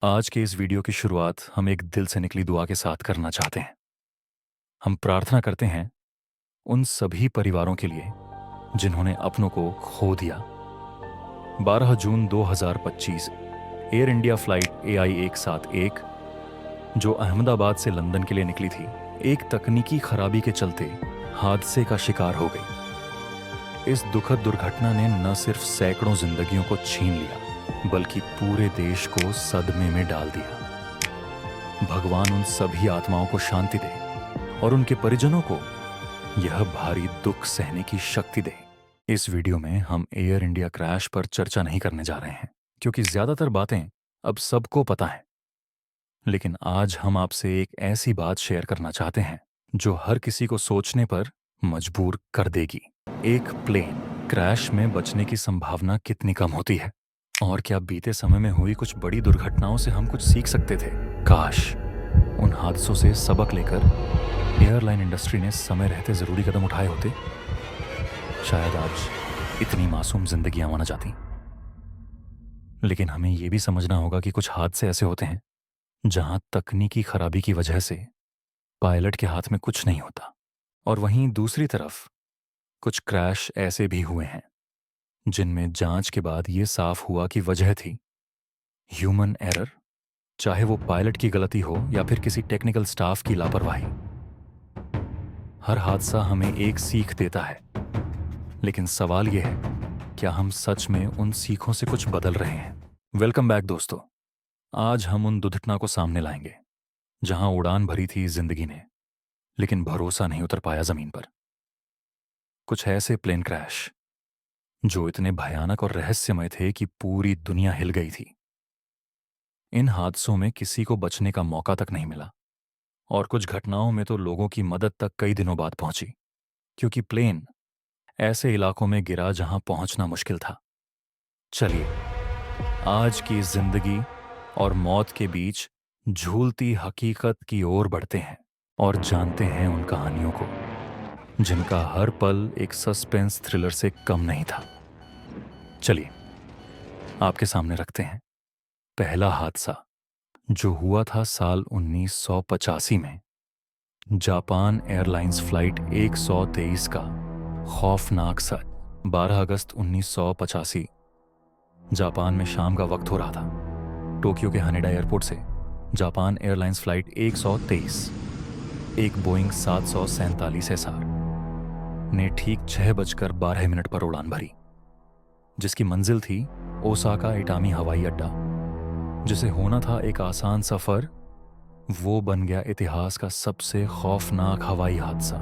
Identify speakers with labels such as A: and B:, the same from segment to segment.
A: आज के इस वीडियो की शुरुआत हम एक दिल से निकली दुआ के साथ करना चाहते हैं। हम प्रार्थना करते हैं उन सभी परिवारों के लिए जिन्होंने अपनों को खो दिया। 12 जून 2025 एयर इंडिया फ्लाइट AI 171 जो अहमदाबाद से लंदन के लिए निकली थी, एक तकनीकी खराबी के चलते हादसे का शिकार हो गई। इस दुखद दुर्घटना ने न सिर्फ सैकड़ों जिंदगियों को छीन लिया, बल्कि पूरे देश को सदमे में डाल दिया। भगवान उन सभी आत्माओं को शांति दे और उनके परिजनों को यह भारी दुख सहने की शक्ति दे। इस वीडियो में हम एयर इंडिया क्रैश पर चर्चा नहीं करने जा रहे हैं, क्योंकि ज्यादातर बातें अब सबको पता है। लेकिन आज हम आपसे एक ऐसी बात शेयर करना चाहते हैं जो हर किसी को सोचने पर मजबूर कर देगी। एक प्लेन क्रैश में बचने की संभावना कितनी कम होती है, और क्या बीते समय में हुई कुछ बड़ी दुर्घटनाओं से हम कुछ सीख सकते थे? काश उन हादसों से सबक लेकर एयरलाइन इंडस्ट्री ने समय रहते जरूरी कदम उठाए होते, शायद आज इतनी मासूम जिंदगियां न जाती। लेकिन हमें यह भी समझना होगा कि कुछ हादसे ऐसे होते हैं जहां तकनीकी खराबी की वजह से पायलट के हाथ में कुछ नहीं होता, और वहीं दूसरी तरफ कुछ क्रैश ऐसे भी हुए हैं जिनमें जांच के बाद ये साफ हुआ कि वजह थी ह्यूमन एरर, चाहे वो पायलट की गलती हो या फिर किसी टेक्निकल स्टाफ की लापरवाही। हर हादसा हमें एक सीख देता है, लेकिन सवाल यह है, क्या हम सच में उन सीखों से कुछ बदल रहे हैं? वेलकम बैक दोस्तों। आज हम उन दुर्घटना को सामने लाएंगे जहां उड़ान भरी थी जिंदगी ने, लेकिन भरोसा नहीं उतर पाया जमीन पर। कुछ ऐसे प्लेन क्रैश जो इतने भयानक और रहस्यमय थे कि पूरी दुनिया हिल गई थी। इन हादसों में किसी को बचने का मौका तक नहीं मिला, और कुछ घटनाओं में तो लोगों की मदद तक कई दिनों बाद पहुंची, क्योंकि प्लेन ऐसे इलाकों में गिरा जहां पहुंचना मुश्किल था। चलिए आज की जिंदगी और मौत के बीच झूलती हकीकत की ओर बढ़ते हैं और जानते हैं उन कहानियों को जिनका हर पल एक सस्पेंस थ्रिलर से कम नहीं था। चलिए आपके सामने रखते हैं पहला हादसा, जो हुआ था साल 1985 में। जापान एयरलाइंस फ्लाइट 123 का खौफनाक सच। 12 अगस्त 1985 जापान में शाम का वक्त हो रहा था। टोक्यो के हनेडा एयरपोर्ट से जापान एयरलाइंस फ्लाइट 123 एक बोइंग 747 SR ने ठीक 6:12 पर उड़ान भरी, जिसकी मंजिल थी ओसाका इटामी हवाई अड्डा। जिसे होना था एक आसान सफर, वो बन गया इतिहास का सबसे खौफनाक हवाई हादसा।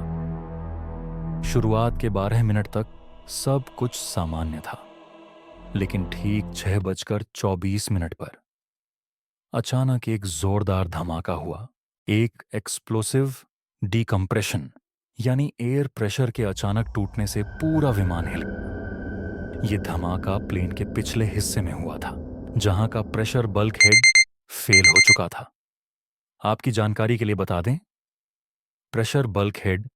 A: शुरुआत के 12 मिनट तक सब कुछ सामान्य था, लेकिन ठीक 6:24 पर अचानक एक जोरदार धमाका हुआ। एक एक्सप्लोसिव डीकम्प्रेशन, यानी एयर प्रेशर के अचानक टूटने से पूरा विमान हिल गया। ये धमाका प्लेन के पिछले हिस्से में हुआ था, जहां का प्रेशर बल्क हेड फेल हो चुका था। आपकी जानकारी के लिए बता दें, प्रेशर बल्क हेड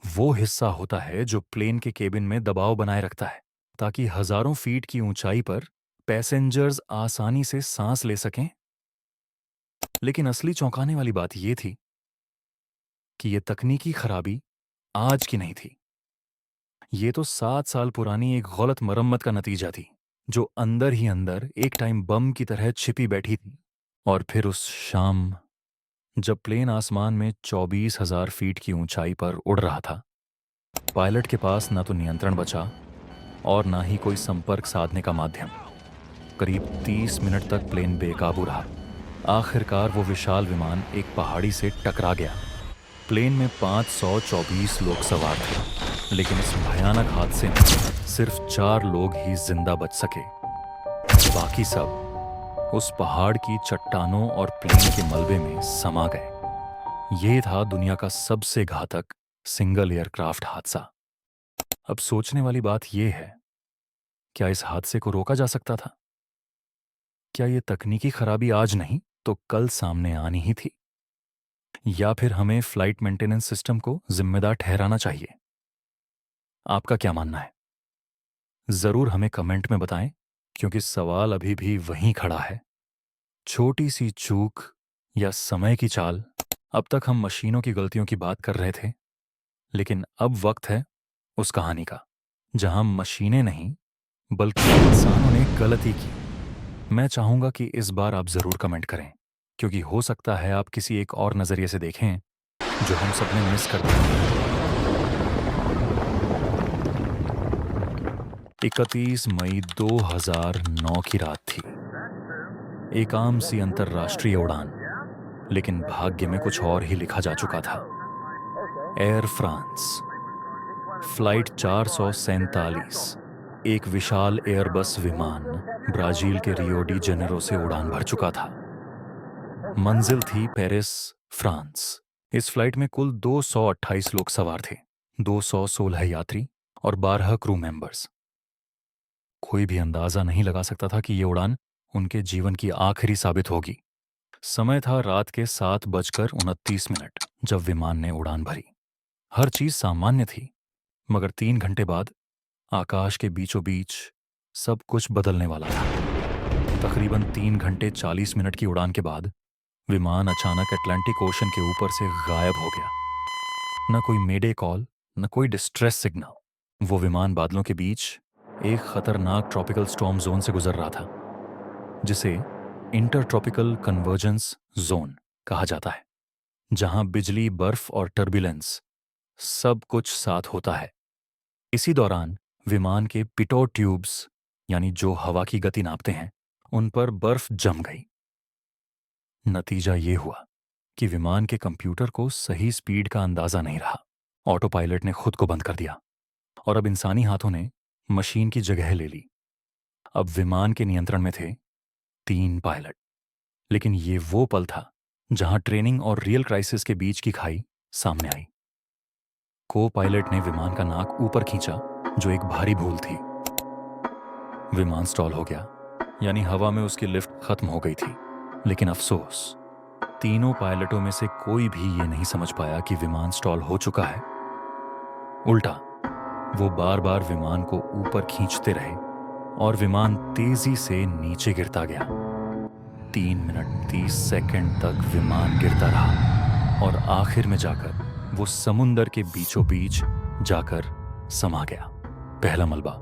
A: वो हिस्सा होता है जो प्लेन के केबिन में दबाव बनाए रखता है, ताकि हजारों फीट की ऊंचाई पर पैसेंजर्स आसानी से सांस ले सकें। लेकिन असली चौंकाने वाली बात यह थी कि यह तकनीकी खराबी आज की नहीं थी। ये तो 7 साल पुरानी एक गलत मरम्मत का नतीजा थी, जो अंदर ही अंदर एक टाइम बम की तरह छिपी बैठी थी। और फिर उस शाम, जब प्लेन आसमान में 24,000 फीट की ऊंचाई पर उड़ रहा था, पायलट के पास ना तो नियंत्रण बचा और ना ही कोई संपर्क साधने का माध्यम। करीब 30 मिनट तक प्लेन बेकाबू रहा। आखिरकार वो विशाल विमान एक पहाड़ी से टकरा गया। प्लेन में 524 लोग सवार थे, लेकिन इस भयानक हादसे में सिर्फ 4 लोग ही जिंदा बच सके। बाकी सब उस पहाड़ की चट्टानों और प्लेन के मलबे में समा गए। ये था दुनिया का सबसे घातक सिंगल एयरक्राफ्ट हादसा। अब सोचने वाली बात यह है, क्या इस हादसे को रोका जा सकता था? क्या ये तकनीकी खराबी आज नहीं तो कल सामने आनी ही थी? या फिर हमें फ्लाइट मेंटेनेंस सिस्टम को जिम्मेदार ठहराना चाहिए? आपका क्या मानना है? जरूर हमें कमेंट में बताएं, क्योंकि सवाल अभी भी वहीं खड़ा है। छोटी सी चूक या समय की चाल। अब तक हम मशीनों की गलतियों की बात कर रहे थे, लेकिन अब वक्त है उस कहानी का जहां मशीनें नहीं बल्कि इंसानों ने गलती की। मैं चाहूंगा कि इस बार आप जरूर कमेंट करें, क्योंकि हो सकता है आप किसी एक और नजरिए से देखें जो हम सबने मिस कर दिया। 31 मई 2009 की रात थी। एक आम सी अंतर्राष्ट्रीय उड़ान, लेकिन भाग्य में कुछ और ही लिखा जा चुका था। एयर फ्रांस फ्लाइट 447, एक विशाल एयरबस विमान ब्राजील के रियो डी जेनेरो से उड़ान भर चुका था। मंजिल थी पेरिस, फ्रांस। इस फ्लाइट में कुल 228 लोग सवार थे, 216 यात्री और 12 क्रू मेंबर्स। कोई भी अंदाजा नहीं लगा सकता था कि ये उड़ान उनके जीवन की आखिरी साबित होगी। समय था रात के 7:29 जब विमान ने उड़ान भरी। हर चीज सामान्य थी, मगर 3 घंटे बाद आकाश के बीचों बीच सब कुछ बदलने वाला था। तकरीबन 3 घंटे 40 मिनट की उड़ान के बाद विमान अचानक अटलांटिक ओशन के ऊपर से गायब हो गया। न कोई मेडे कॉल, न कोई डिस्ट्रेस सिग्नल। वो विमान बादलों के बीच एक खतरनाक ट्रॉपिकल स्टॉर्म जोन से गुजर रहा था, जिसे इंटर ट्रॉपिकल कन्वर्जेंस जोन कहा जाता है, जहां बिजली, बर्फ और टर्बुलेंस सब कुछ साथ होता है। इसी दौरान विमान के पिटो ट्यूब्स, यानी जो हवा की गति नापते हैं, उन पर बर्फ जम गई। नतीजा ये हुआ कि विमान के कंप्यूटर को सही स्पीड का अंदाजा नहीं रहा। ऑटो पायलट ने खुद को बंद कर दिया और अब इंसानी हाथों ने मशीन की जगह ले ली। अब विमान के नियंत्रण में थे 3 पायलट। लेकिन ये वो पल था जहां ट्रेनिंग और रियल क्राइसिस के बीच की खाई सामने आई। को पायलट ने विमान का नाक ऊपर खींचा, जो एक भारी भूल थी। विमान स्टॉल हो गया, यानी हवा में उसकी लिफ्ट खत्म हो गई थी। लेकिन अफसोस, तीनों पायलटों में से कोई भी ये नहीं समझ पाया कि विमान स्टॉल हो चुका है। उल्टा, वो बार बार विमान को ऊपर खींचते रहे और विमान तेजी से नीचे गिरता गया। 3 मिनट 30 सेकंड तक विमान गिरता रहा और आखिर में जाकर वो समुंदर के बीचों बीच जाकर समा गया। पहला मलबा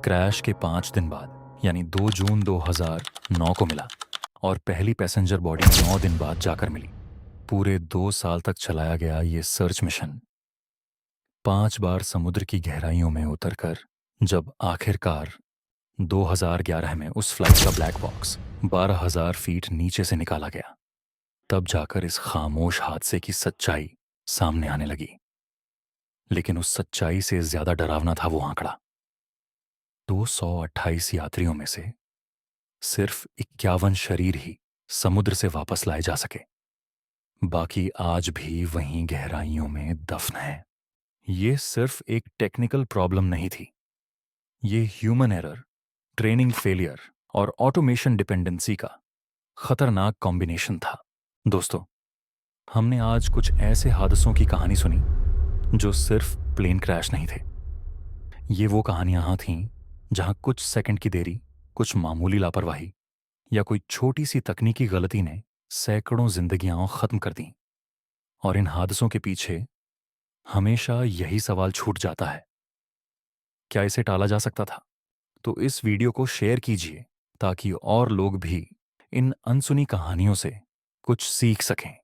A: क्रैश के 5 दिन बाद, यानी 2 जून 2009 को मिला और पहली पैसेंजर बॉडी 9 दिन बाद जाकर मिली। पूरे 2 साल तक चलाया गया ये सर्च मिशन 5 बार समुद्र की गहराइयों में उतरकर जब आखिरकार 2011 में उस फ्लाइट का ब्लैक बॉक्स 12,000 फीट नीचे से निकाला गया, तब जाकर इस खामोश हादसे की सच्चाई सामने आने लगी। लेकिन उस सच्चाई से ज्यादा डरावना था वो आंकड़ा। 228 यात्रियों में से सिर्फ 51 शरीर ही समुद्र से वापस लाए जा सके। बाकी आज भी वहीं गहराइयों में दफन है। ये सिर्फ एक टेक्निकल प्रॉब्लम नहीं थी, ये ह्यूमन एरर, ट्रेनिंग फेलियर और ऑटोमेशन डिपेंडेंसी का खतरनाक कॉम्बिनेशन था। दोस्तों, हमने आज कुछ ऐसे हादसों की कहानी सुनी जो सिर्फ प्लेन क्रैश नहीं थे। ये वो कहानियां थीं जहां कुछ सेकंड की देरी, कुछ मामूली लापरवाही या कोई छोटी सी तकनीकी गलती ने सैकड़ों जिंदगियां खत्म कर दी। और इन हादसों के पीछे हमेशा यही सवाल छूट जाता है, क्या इसे टाला जा सकता था? तो इस वीडियो को शेयर कीजिए ताकि और लोग भी इन अनसुनी कहानियों से कुछ सीख सकें।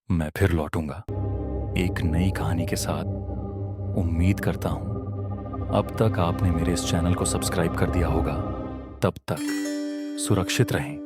A: मैं फिर लौटूंगा एक नई कहानी के साथ। उम्मीद करता हूं अब तक आपने मेरे इस चैनल को सब्सक्राइब कर दिया होगा। तब तक सुरक्षित रहें।